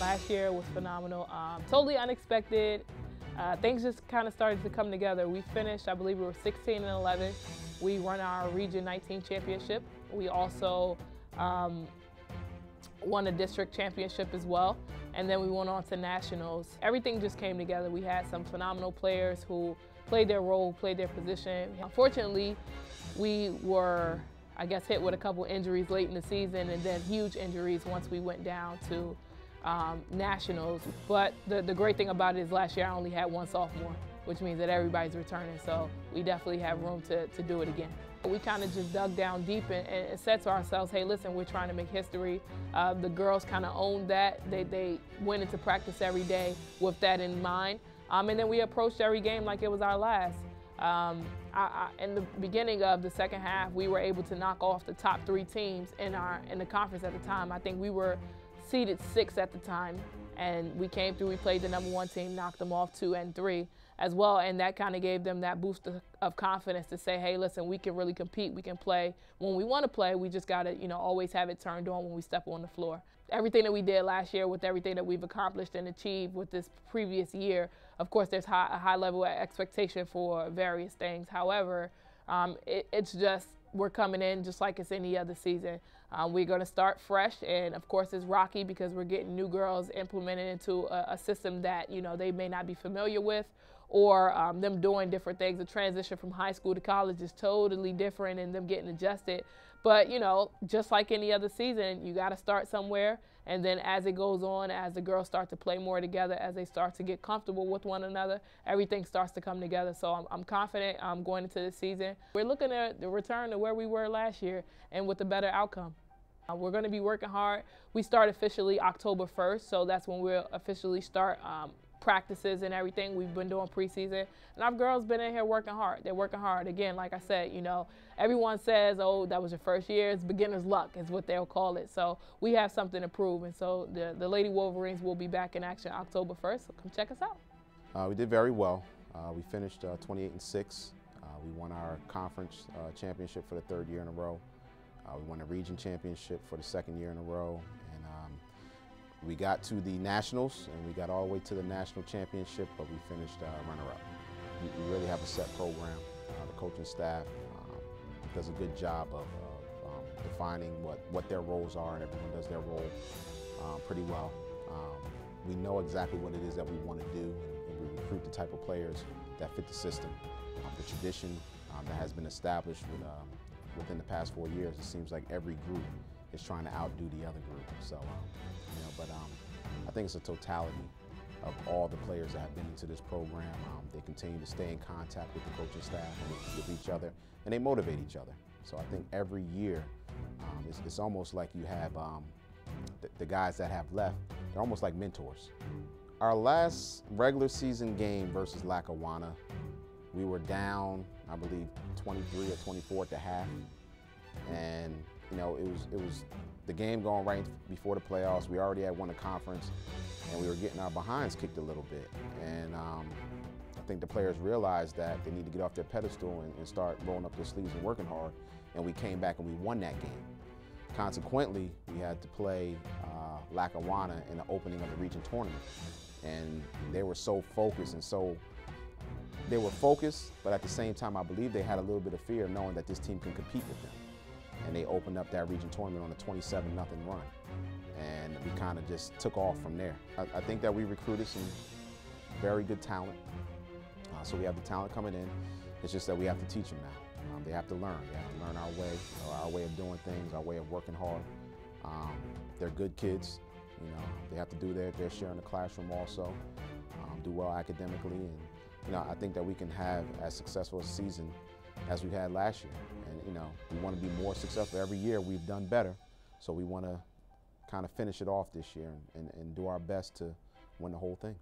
Last year was phenomenal, totally unexpected. Things just kind of started to come together. We finished, I believe we were 16 and 11. We won our Region 19 championship. We also won a district championship as well. And then we went on to nationals. Everything just came together. We had some phenomenal players who played their role, played their position. Unfortunately, we were, I guess, hit with a couple injuries late in the season, and then huge injuries once we went down to nationals. But the great thing about it is last year I only had one sophomore, which means that everybody's returning, so we definitely have room to do it again. We kind of just dug down deep and said to ourselves, hey, listen, we're trying to make history. The girls kind of owned that. They went into practice every day with that in mind. And then we approached every game like it was our last. In the beginning of the second half, we were able to knock off the top 3 teams in the conference at the time. I think we were seeded 6th at the time, and we came through. We played the #1 team, knocked them off 2 and 3 as well, and that kind of gave them that boost of confidence to say, hey, listen, we can really compete. We can play when we want to play. We just got to, always have it turned on when we step on the floor. Everything that we did last year with everything that we've accomplished and achieved with this previous year, of course, there's a high level of expectation for various things. However, it's just, we're coming in just like it's any other season. We're going to start fresh, and of course it's rocky because we're getting new girls implemented into a system that they may not be familiar with, or them doing different things. The transition from high school to college is totally different, and them getting adjusted. But just like any other season, you got to start somewhere, and then as it goes on, as the girls start to play more together, as they start to get comfortable with one another, everything starts to come together. So I'm confident going into this season. We're looking at the return to where we were last year and with a better outcome. We're going to be working hard. We start officially October 1st, so that's when we'll officially start practices and everything. We've been doing preseason, and our girls been in here working hard. They're working hard. Again, like I said, everyone says, oh, that was your first year. It's beginner's luck is what they'll call it. So we have something to prove, and so the Lady Wolverines will be back in action October 1st, so come check us out. We did very well. We finished 28 and 6. We won our conference championship for the 3rd year in a row. We won a region championship for the 2nd year in a row, and we got to the nationals, and we got all the way to the national championship, but we finished runner-up. We really have a set program. The coaching staff does a good job of defining what their roles are, and everyone does their role pretty well. We know exactly what it is that we want to do, and we recruit the type of players that fit the system. The tradition that has been established within the past 4 years, it seems like every group is trying to outdo the other group. So, I think it's a totality of all the players that have been into this program. They continue to stay in contact with the coaching staff and with each other, and they motivate each other. So I think every year, it's almost like you have the guys that have left, they're almost like mentors. Our last regular season game versus Lackawanna, we were down, I believe, 23 or 24 at the half, and it was the game going right before the playoffs. We already had won a conference, and we were getting our behinds kicked a little bit. And I think the players realized that they need to get off their pedestal and start rolling up their sleeves and working hard. And we came back and we won that game. Consequently, we had to play Lackawanna in the opening of the region tournament, and they were so focused and they were focused, but at the same time, I believe they had a little bit of fear knowing that this team can compete with them. And they opened up that region tournament on a 27-0 run. And we kind of just took off from there. I think that we recruited some very good talent. So we have the talent coming in. It's just that we have to teach them now. They have to learn. They have to learn our way of doing things, our way of working hard. They're good kids. They have to do their share in the classroom also, do well academically. And I think that we can have as successful a season as we had last year. And we want to be more successful. Every year we've done better, so we want to kind of finish it off this year and do our best to win the whole thing.